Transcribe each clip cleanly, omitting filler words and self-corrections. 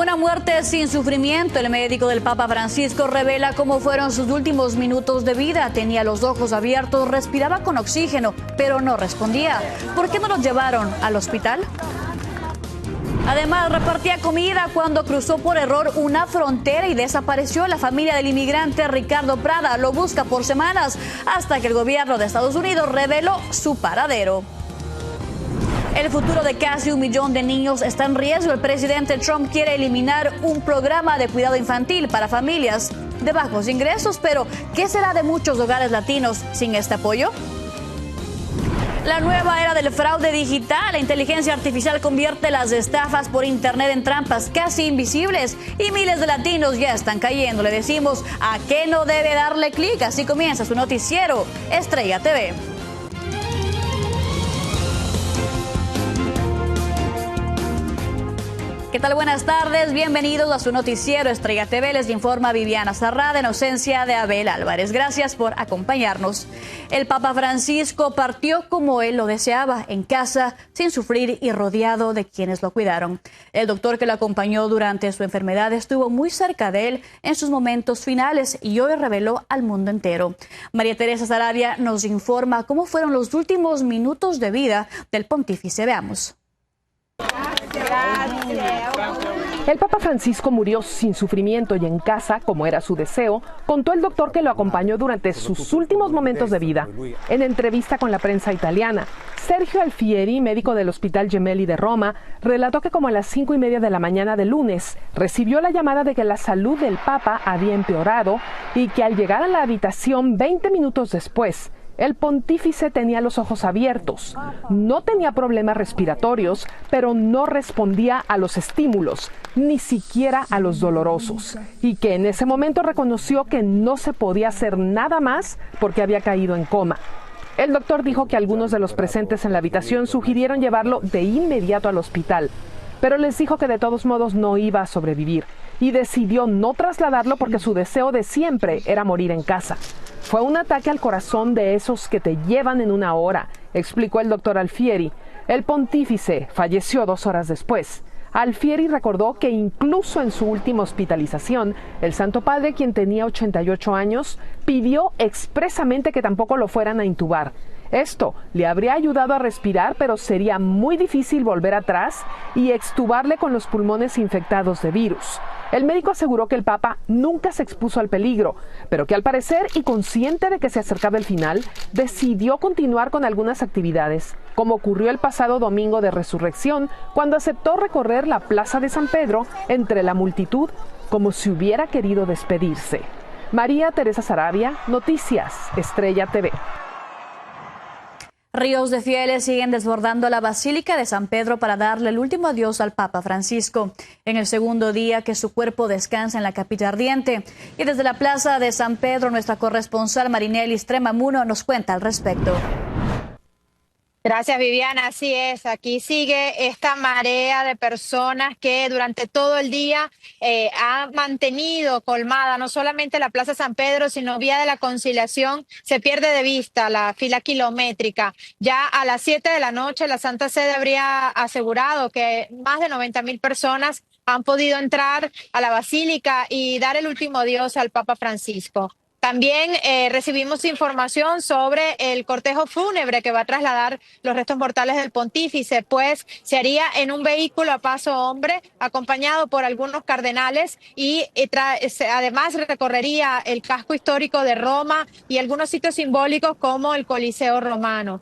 Una muerte sin sufrimiento. El médico del Papa Francisco revela cómo fueron sus últimos minutos de vida. Tenía los ojos abiertos, respiraba con oxígeno, pero no respondía. ¿Por qué no lo llevaron al hospital? Además, repartía comida cuando cruzó por error una frontera y desapareció. La familia del inmigrante Ricardo Prada lo busca por semanas hasta que el gobierno de Estados Unidos reveló su paradero. El futuro de casi 1 millón de niños está en riesgo. El presidente Trump quiere eliminar un programa de cuidado infantil para familias de bajos ingresos. Pero, ¿qué será de muchos hogares latinos sin este apoyo? La nueva era del fraude digital. La inteligencia artificial convierte las estafas por internet en trampas casi invisibles y miles de latinos ya están cayendo. Le decimos a qué no debe darle clic. Así comienza su noticiero Estrella TV. ¿Qué tal? Buenas tardes, bienvenidos a su noticiero Estrella TV. Les informa Viviana Zarrada en ausencia de Abel Álvarez. Gracias por acompañarnos. El Papa Francisco partió como él lo deseaba, en casa, sin sufrir y rodeado de quienes lo cuidaron. El doctor que lo acompañó durante su enfermedad estuvo muy cerca de él en sus momentos finales y hoy reveló al mundo entero. María Teresa Sarabia nos informa cómo fueron los últimos minutos de vida del pontífice. Veamos. El Papa Francisco murió sin sufrimiento y en casa, como era su deseo, contó el doctor que lo acompañó durante sus últimos momentos de vida. En entrevista con la prensa italiana, Sergio Alfieri, médico del Hospital Gemelli de Roma, relató que como a las 5:30 de la mañana del lunes, recibió la llamada de que la salud del Papa había empeorado y que al llegar a la habitación 20 minutos después, el pontífice tenía los ojos abiertos, no tenía problemas respiratorios, pero no respondía a los estímulos, ni siquiera a los dolorosos, y que en ese momento reconoció que no se podía hacer nada más porque había caído en coma. El doctor dijo que algunos de los presentes en la habitación sugirieron llevarlo de inmediato al hospital, pero les dijo que de todos modos no iba a sobrevivir y decidió no trasladarlo porque su deseo de siempre era morir en casa. Fue un ataque al corazón de esos que te llevan en una hora, explicó el doctor Alfieri. El pontífice falleció 2 horas después. Alfieri recordó que incluso en su última hospitalización, el Santo Padre, quien tenía 88 años, pidió expresamente que tampoco lo fueran a intubar. Esto le habría ayudado a respirar, pero sería muy difícil volver atrás y extubarle con los pulmones infectados de virus. El médico aseguró que el Papa nunca se expuso al peligro, pero que al parecer, y consciente de que se acercaba el final, decidió continuar con algunas actividades, como ocurrió el pasado domingo de Resurrección, cuando aceptó recorrer la Plaza de San Pedro entre la multitud, como si hubiera querido despedirse. María Teresa Sarabia, Noticias, Estrella TV. Ríos de fieles siguen desbordando la Basílica de San Pedro para darle el último adiós al Papa Francisco, en el segundo día que su cuerpo descansa en la capilla ardiente. Y desde la Plaza de San Pedro, nuestra corresponsal Marinelli Stremamuno nos cuenta al respecto. Gracias, Viviana. Así es, aquí sigue esta marea de personas que durante todo el día ha mantenido colmada no solamente la Plaza San Pedro, sino Vía de la Conciliación. Se pierde de vista la fila kilométrica. Ya a las 7 de la noche la Santa Sede habría asegurado que más de 90.000 personas han podido entrar a la Basílica y dar el último adiós al Papa Francisco. También recibimos información sobre el cortejo fúnebre que va a trasladar los restos mortales del pontífice, pues se haría en un vehículo a paso hombre, acompañado por algunos cardenales y además recorrería el casco histórico de Roma y algunos sitios simbólicos como el Coliseo Romano.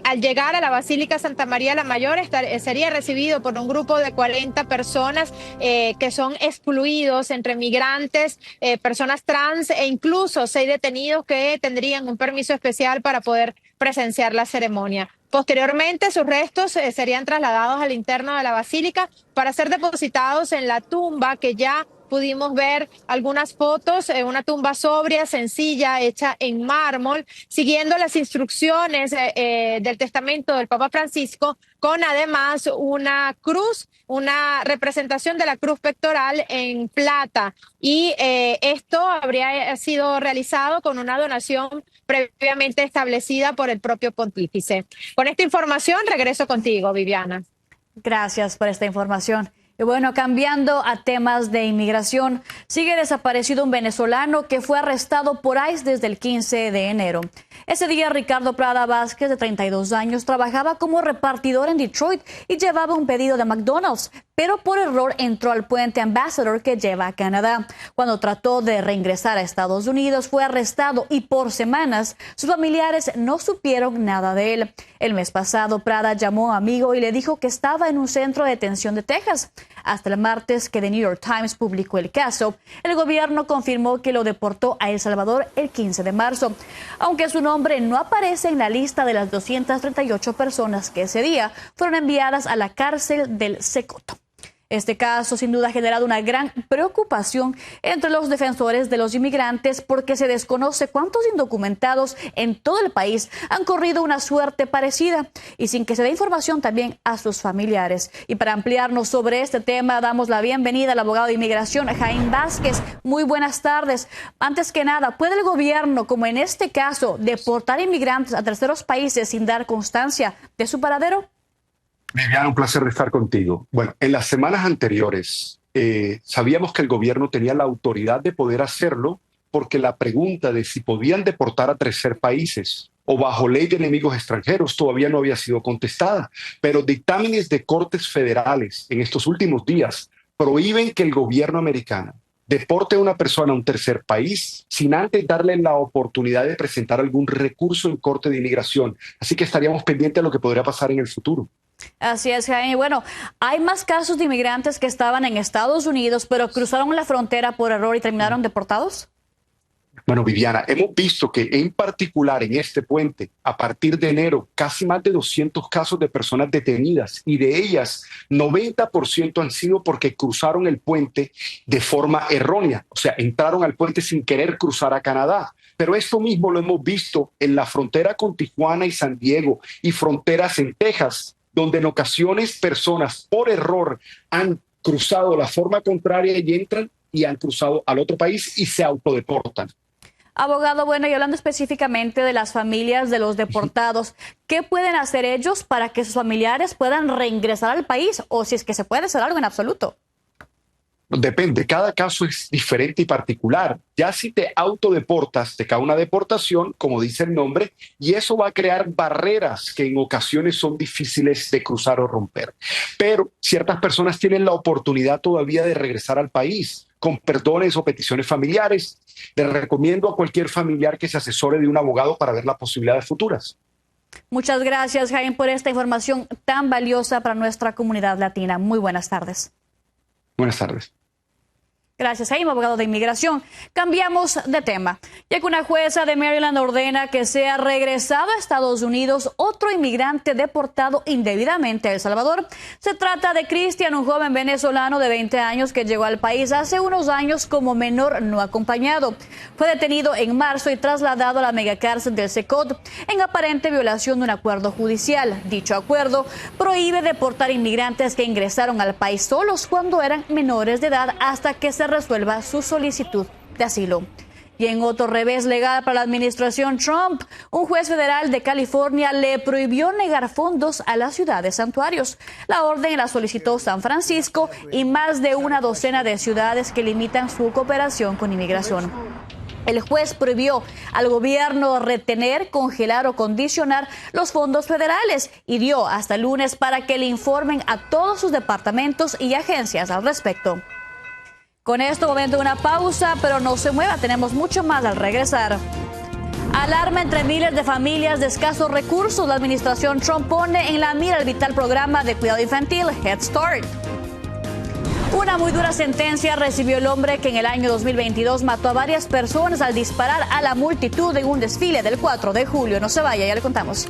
Al llegar a la Basílica Santa María la Mayor sería recibido por un grupo de 40 personas que son excluidos entre migrantes, personas trans e incluso 6 detenidos que tendrían un permiso especial para poder presenciar la ceremonia. Posteriormente, sus restos serían trasladados al interno de la Basílica para ser depositados en la tumba que ya pudimos ver algunas fotos, una tumba sobria, sencilla, hecha en mármol, siguiendo las instrucciones del testamento del Papa Francisco, con además una cruz, una representación de la cruz pectoral en plata. Y esto habría sido realizado con una donación previamente establecida por el propio pontífice. Con esta información regreso contigo, Viviana. Gracias por esta información. Y bueno, cambiando a temas de inmigración, sigue desaparecido un venezolano que fue arrestado por ICE desde el 15 de enero. Ese día, Ricardo Prada Vázquez, de 32 años, trabajaba como repartidor en Detroit y llevaba un pedido de McDonald's, pero por error entró al puente Ambassador que lleva a Canadá. Cuando trató de reingresar a Estados Unidos, fue arrestado y por semanas sus familiares no supieron nada de él. El mes pasado, Prada llamó a un amigo y le dijo que estaba en un centro de detención de Texas. Hasta el martes que The New York Times publicó el caso, el gobierno confirmó que lo deportó a El Salvador el 15 de marzo, aunque su nombre no aparece en la lista de las 238 personas que ese día fueron enviadas a la cárcel del Secoto. Este caso sin duda ha generado una gran preocupación entre los defensores de los inmigrantes porque se desconoce cuántos indocumentados en todo el país han corrido una suerte parecida y sin que se dé información también a sus familiares. Y para ampliarnos sobre este tema damos la bienvenida al abogado de inmigración Jaime Vázquez. Muy buenas tardes. Antes que nada, ¿puede el gobierno, como en este caso, deportar inmigrantes a terceros países sin dar constancia de su paradero? Viviana, un placer estar contigo. Bueno, en las semanas anteriores sabíamos que el gobierno tenía la autoridad de poder hacerlo porque la pregunta de si podían deportar a tercer países o bajo ley de enemigos extranjeros todavía no había sido contestada. Pero dictámenes de cortes federales en estos últimos días prohíben que el gobierno americano deporte a una persona a un tercer país sin antes darle la oportunidad de presentar algún recurso en corte de inmigración. Así que estaríamos pendientes de lo que podría pasar en el futuro. Así es, Jaime. Bueno, hay más casos de inmigrantes que estaban en Estados Unidos, pero cruzaron la frontera por error y terminaron deportados. Bueno, Viviana, hemos visto que en particular en este puente, a partir de enero, casi más de 200 casos de personas detenidas y de ellas 90% han sido porque cruzaron el puente de forma errónea, o sea, entraron al puente sin querer cruzar a Canadá. Pero esto mismo lo hemos visto en la frontera con Tijuana y San Diego y fronteras en Texas, donde en ocasiones personas por error han cruzado la forma contraria y entran y han cruzado al otro país y se autodeportan. Abogado, bueno, y hablando específicamente de las familias de los deportados, ¿qué pueden hacer ellos para que sus familiares puedan reingresar al país? O si es que se puede hacer algo en absoluto. Depende, cada caso es diferente y particular. Ya si te autodeportas, te cae una deportación, como dice el nombre, y eso va a crear barreras que en ocasiones son difíciles de cruzar o romper. Pero ciertas personas tienen la oportunidad todavía de regresar al país con perdones o peticiones familiares. Les recomiendo a cualquier familiar que se asesore de un abogado para ver las posibilidades futuras. Muchas gracias, Jaime, por esta información tan valiosa para nuestra comunidad latina. Muy buenas tardes. Buenas tardes. Gracias, Jaime, abogado de inmigración. Cambiamos de tema, ya que una jueza de Maryland ordena que sea regresado a Estados Unidos otro inmigrante deportado indebidamente a El Salvador. Se trata de Cristian, un joven venezolano de 20 años que llegó al país hace unos años como menor no acompañado. Fue detenido en marzo y trasladado a la megacárcel del Secot en aparente violación de un acuerdo judicial. Dicho acuerdo prohíbe deportar inmigrantes que ingresaron al país solos cuando eran menores de edad hasta que se resuelva su solicitud de asilo. Y en otro revés legal para la administración Trump, un juez federal de California le prohibió negar fondos a las ciudades santuarios. La orden la solicitó San Francisco y más de una docena de ciudades que limitan su cooperación con inmigración. El juez prohibió al gobierno retener, congelar o condicionar los fondos federales y dio hasta el lunes para que le informen a todos sus departamentos y agencias al respecto. Con esto, momento de una pausa, pero no se mueva, tenemos mucho más al regresar. Alarma entre miles de familias de escasos recursos. La administración Trump pone en la mira el vital programa de cuidado infantil Head Start. Una muy dura sentencia recibió el hombre que en el año 2022 mató a varias personas al disparar a la multitud en un desfile del 4 de julio. No se vaya, ya le contamos.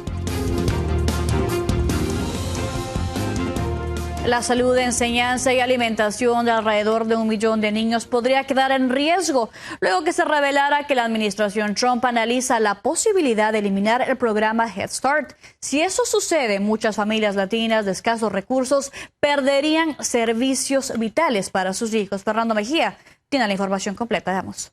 La salud, enseñanza y alimentación de alrededor de 1 millón de niños podría quedar en riesgo luego que se revelara que la administración Trump analiza la posibilidad de eliminar el programa Head Start. Si eso sucede, muchas familias latinas de escasos recursos perderían servicios vitales para sus hijos. Fernando Mejía tiene la información completa. Veamos.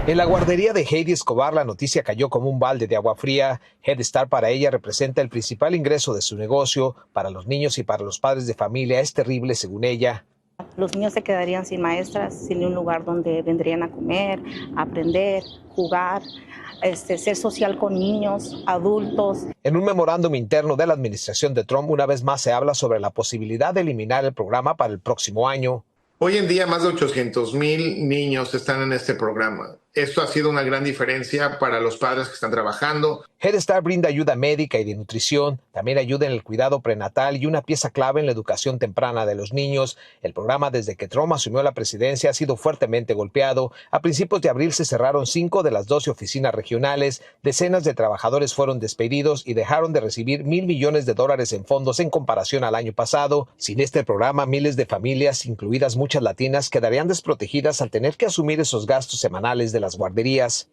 En la guardería de Heidi Escobar, la noticia cayó como un balde de agua fría. Head Start para ella representa el principal ingreso de su negocio. Para los niños y para los padres de familia es terrible, según ella. Los niños se quedarían sin maestras, sin un lugar donde vendrían a comer, a aprender, jugar, ser social con niños, adultos. En un memorándum interno de la administración de Trump, una vez más se habla sobre la posibilidad de eliminar el programa para el próximo año. Hoy en día más de 800,000 niños están en este programa. Esto ha sido una gran diferencia para los padres que están trabajando. Head Start brinda ayuda médica y de nutrición, también ayuda en el cuidado prenatal y una pieza clave en la educación temprana de los niños. El programa, desde que Trump asumió la presidencia, ha sido fuertemente golpeado. A principios de abril se cerraron 5 de las 12 oficinas regionales, decenas de trabajadores fueron despedidos y dejaron de recibir $1,000 millones en fondos en comparación al año pasado. Sin este programa, miles de familias, incluidas muchas latinas, quedarían desprotegidas al tener que asumir esos gastos semanales de las guarderías.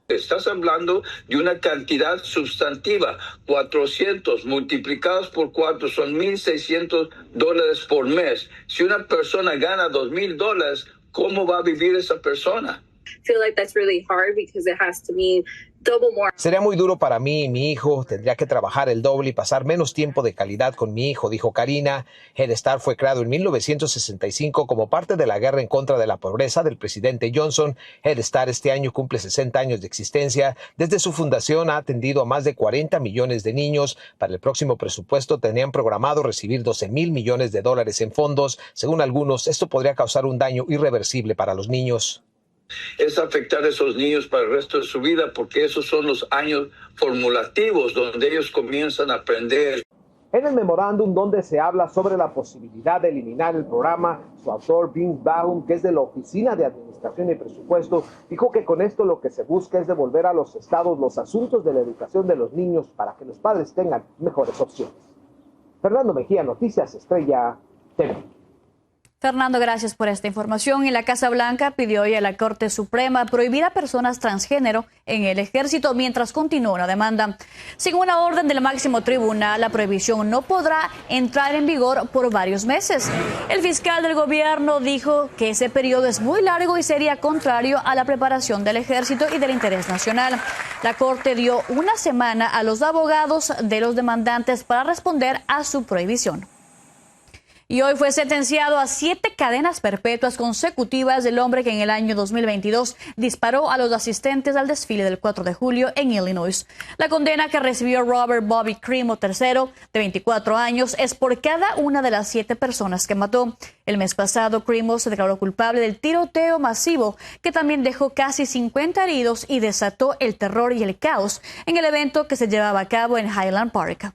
Estás hablando de una cantidad sustantiva, 400 multiplicados por 4 son $1,600 por mes. Si una persona gana $2,000, ¿cómo va a vivir esa persona? Sería muy duro para mí y mi hijo. Tendría que trabajar el doble y pasar menos tiempo de calidad con mi hijo, dijo Karina. Head Start fue creado en 1965 como parte de la guerra en contra de la pobreza del presidente Johnson. Head Start este año cumple 60 años de existencia. Desde su fundación ha atendido a más de 40 millones de niños. Para el próximo presupuesto tenían programado recibir $12,000 millones en fondos. Según algunos, esto podría causar un daño irreversible para los niños. Es afectar a esos niños para el resto de su vida, porque esos son los años formulativos donde ellos comienzan a aprender. En el memorándum donde se habla sobre la posibilidad de eliminar el programa, su autor Vince Baum, que es de la Oficina de Administración y Presupuesto, dijo que con esto lo que se busca es devolver a los estados los asuntos de la educación de los niños para que los padres tengan mejores opciones. Fernando Mejía, Noticias Estrella TV. Fernando, gracias por esta información. Y la Casa Blanca pidió hoy a la Corte Suprema prohibir a personas transgénero en el ejército mientras continúa una demanda. Según una orden del máximo tribunal, la prohibición no podrá entrar en vigor por varios meses. El fiscal del gobierno dijo que ese periodo es muy largo y sería contrario a la preparación del ejército y del interés nacional. La Corte dio una semana a los abogados de los demandantes para responder a su prohibición. Y hoy fue sentenciado a 7 cadenas perpetuas consecutivas el hombre que en el año 2022 disparó a los asistentes al desfile del 4 de julio en Illinois. La condena que recibió Robert Bobby Crimo III, de 24 años, es por cada una de las 7 personas que mató. El mes pasado, Crimo se declaró culpable del tiroteo masivo, que también dejó casi 50 heridos y desató el terror y el caos en el evento que se llevaba a cabo en Highland Park.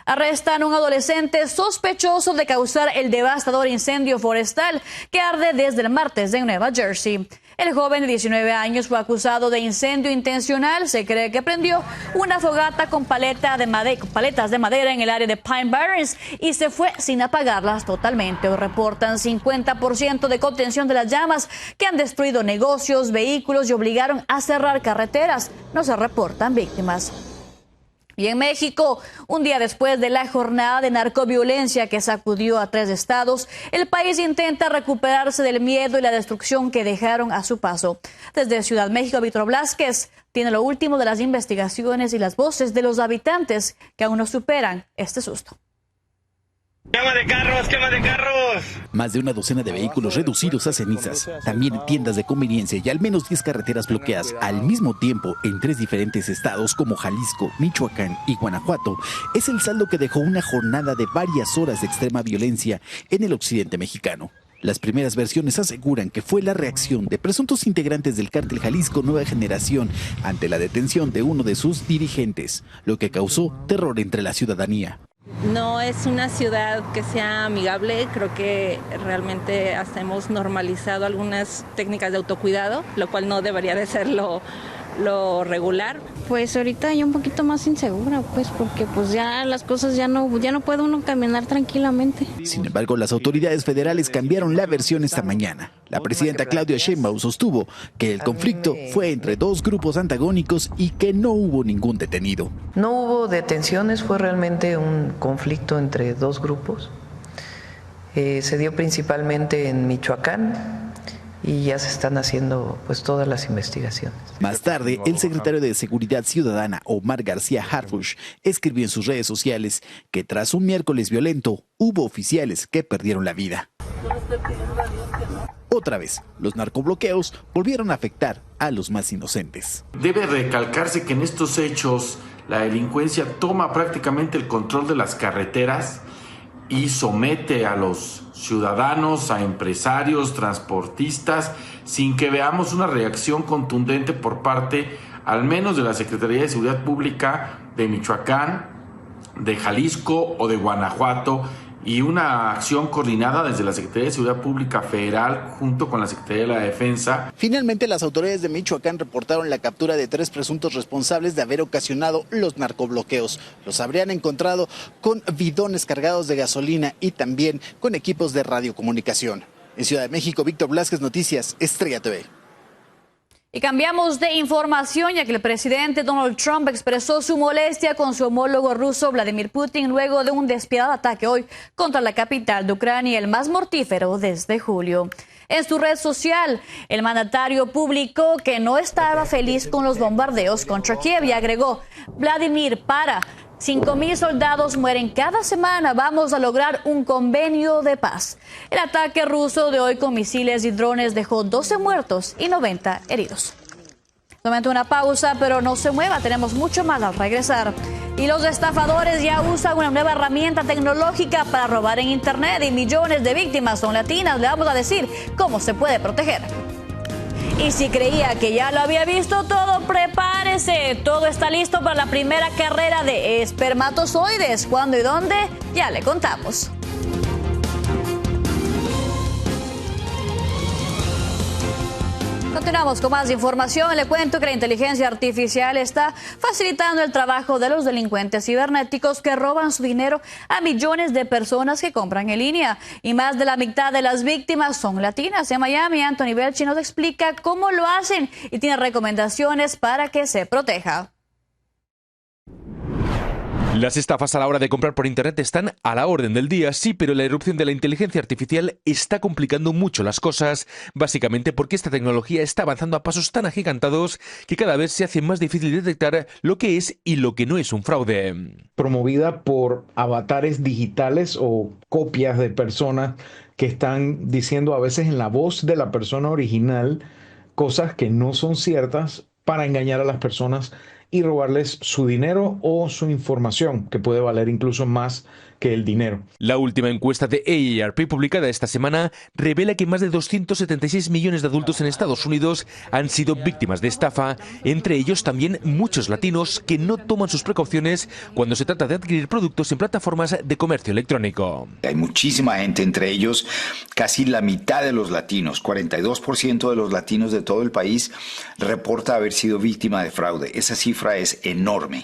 Arrestan a un adolescente sospechoso de causar el devastador incendio forestal que arde desde el martes en Nueva Jersey. El joven de 19 años fue acusado de incendio intencional. Se cree que prendió una fogata con paletas de madera en el área de Pine Barrens y se fue sin apagarlas totalmente. Hoy reportan 50% de contención de las llamas que han destruido negocios, vehículos y obligaron a cerrar carreteras. No se reportan víctimas. Y en México, un día después de la jornada de narcoviolencia que sacudió a 3 estados, el país intenta recuperarse del miedo y la destrucción que dejaron a su paso. Desde Ciudad México, Víctor Blázquez tiene lo último de las investigaciones y las voces de los habitantes que aún no superan este susto. ¡Quema de carros, quema de carros! Más de una docena de vehículos reducidos a cenizas, también tiendas de conveniencia y al menos 10 carreteras bloqueadas al mismo tiempo en 3 diferentes estados como Jalisco, Michoacán y Guanajuato, es el saldo que dejó una jornada de varias horas de extrema violencia en el occidente mexicano. Las primeras versiones aseguran que fue la reacción de presuntos integrantes del cártel Jalisco Nueva Generación ante la detención de uno de sus dirigentes, lo que causó terror entre la ciudadanía. No es una ciudad que sea amigable, creo que realmente hasta hemos normalizado algunas técnicas de autocuidado, lo cual no debería de ser lo regular. Pues ahorita ya un poquito más insegura, pues porque pues ya las cosas ya no puede uno caminar tranquilamente. Sin embargo, las autoridades federales cambiaron la versión esta mañana. La presidenta Claudia Sheinbaum sostuvo que el conflicto fue entre 2 grupos antagónicos y que no hubo ningún detenido. No hubo detenciones, fue realmente un conflicto entre 2 grupos. Se dio principalmente en Michoacán y ya se están haciendo pues todas las investigaciones. Más tarde, el secretario de Seguridad Ciudadana, Omar García Harfuch, escribió en sus redes sociales que tras un miércoles violento, hubo oficiales que perdieron la vida. Otra vez, los narcobloqueos volvieron a afectar a los más inocentes. Debe recalcarse que en estos hechos la delincuencia toma prácticamente el control de las carreteras y somete a los ciudadanos, a empresarios, transportistas, sin que veamos una reacción contundente por parte, al menos de la Secretaría de Seguridad Pública de Michoacán, de Jalisco o de Guanajuato, y una acción coordinada desde la Secretaría de Seguridad Pública Federal junto con la Secretaría de la Defensa. Finalmente, las autoridades de Michoacán reportaron la captura de 3 presuntos responsables de haber ocasionado los narcobloqueos. Los habrían encontrado con bidones cargados de gasolina y también con equipos de radiocomunicación. En Ciudad de México, Víctor Blasquez, Noticias Estrella TV. Y cambiamos de información, ya que el presidente Donald Trump expresó su molestia con su homólogo ruso Vladimir Putin luego de un despiadado ataque hoy contra la capital de Ucrania, el más mortífero desde julio. En su red social, el mandatario publicó que no estaba feliz con los bombardeos contra Kiev y agregó: Vladimir, para. 5,000 soldados mueren cada semana. Vamos a lograr un convenio de paz. El ataque ruso de hoy con misiles y drones dejó 12 muertos y 90 heridos. Tomemos una pausa, pero no se mueva. Tenemos mucho más al regresar. Y los estafadores ya usan una nueva herramienta tecnológica para robar en Internet y millones de víctimas son latinas. Le vamos a decir cómo se puede proteger. Y si creía que ya lo había visto todo, prepárese. Todo está listo para la primera carrera de espermatozoides. ¿Cuándo y dónde? Ya le contamos. Continuamos con más información. Le cuento que la inteligencia artificial está facilitando el trabajo de los delincuentes cibernéticos que roban su dinero a millones de personas que compran en línea. Y más de la mitad de las víctimas son latinas. En Miami, Anthony Belchi nos explica cómo lo hacen y tiene recomendaciones para que se proteja. Las estafas a la hora de comprar por Internet están a la orden del día, sí, pero la irrupción de la inteligencia artificial está complicando mucho las cosas, básicamente porque esta tecnología está avanzando a pasos tan agigantados que cada vez se hace más difícil detectar lo que es y lo que no es un fraude. Promovida por avatares digitales o copias de personas que están diciendo a veces en la voz de la persona original cosas que no son ciertas para engañar a las personas y robarles su dinero o su información, que puede valer incluso más que el dinero. La última encuesta de AARP publicada esta semana revela que más de 276 millones de adultos en Estados Unidos han sido víctimas de estafa, entre ellos también muchos latinos que no toman sus precauciones cuando se trata de adquirir productos en plataformas de comercio electrónico. Hay muchísima gente, entre ellos casi la mitad de los latinos, 42% de los latinos de todo el país reporta haber sido víctima de fraude. Esa cifra es enorme.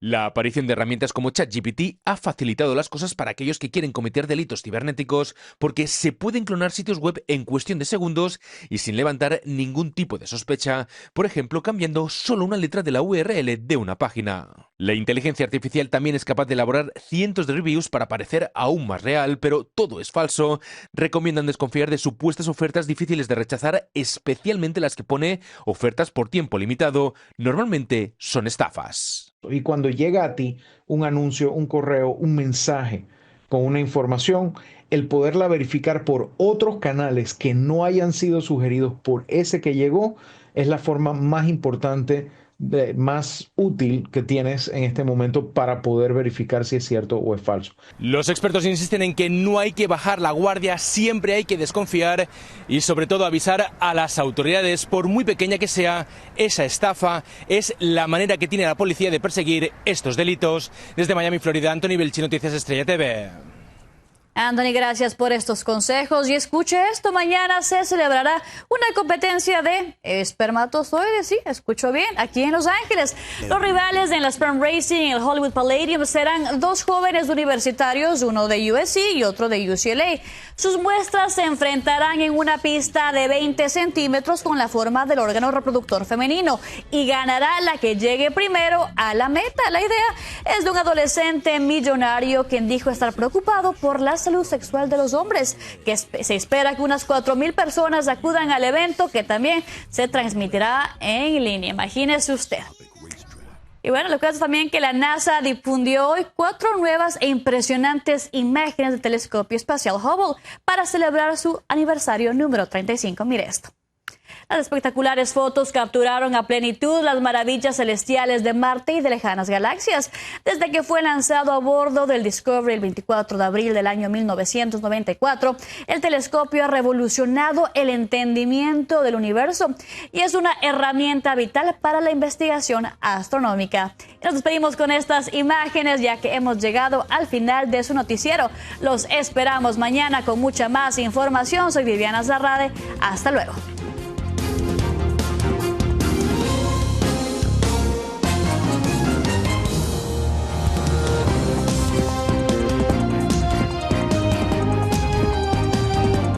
La aparición de herramientas como ChatGPT ha facilitado las cosas para aquellos que quieren cometer delitos cibernéticos porque se pueden clonar sitios web en cuestión de segundos y sin levantar ningún tipo de sospecha, por ejemplo, cambiando solo una letra de la URL de una página. La inteligencia artificial también es capaz de elaborar cientos de reviews para parecer aún más real, pero todo es falso. Recomiendan desconfiar de supuestas ofertas difíciles de rechazar, especialmente las que pone ofertas por tiempo limitado. Normalmente son estafas. Y cuando llega a ti un anuncio, un correo, un mensaje con una información, el poderla verificar por otros canales que no hayan sido sugeridos por ese que llegó es la forma más importante, más útil que tienes en este momento para poder verificar si es cierto o es falso. Los expertos insisten en que no hay que bajar la guardia, siempre hay que desconfiar y sobre todo avisar a las autoridades, por muy pequeña que sea esa estafa. Es la manera que tiene la policía de perseguir estos delitos. Desde Miami, Florida, Anthony Belchi, Noticias Estrella TV. Anthony, gracias por estos consejos. Y escuche esto, mañana se celebrará una competencia de espermatozoides, sí, escuchó bien, aquí en Los Ángeles. Los rivales en la Sperm Racing y el Hollywood Palladium serán dos jóvenes universitarios, uno de USC y otro de UCLA. Sus muestras se enfrentarán en una pista de 20 centímetros con la forma del órgano reproductor femenino y ganará la que llegue primero a la meta. La idea es de un adolescente millonario quien dijo estar preocupado por las salud sexual de los hombres, que se espera que unas 4,000 personas acudan al evento, que también se transmitirá en línea. Imagínese usted. Y bueno, lo que es también que la NASA difundió hoy 4 nuevas e impresionantes imágenes del telescopio espacial Hubble para celebrar su aniversario número 35. Mire esto. Las espectaculares fotos capturaron a plenitud las maravillas celestiales de Marte y de lejanas galaxias. Desde que fue lanzado a bordo del Discovery el 24 de abril del año 1994, el telescopio ha revolucionado el entendimiento del universo y es una herramienta vital para la investigación astronómica. Y nos despedimos con estas imágenes, ya que hemos llegado al final de su noticiero. Los esperamos mañana con mucha más información. Soy Viviana Zarrade. Hasta luego.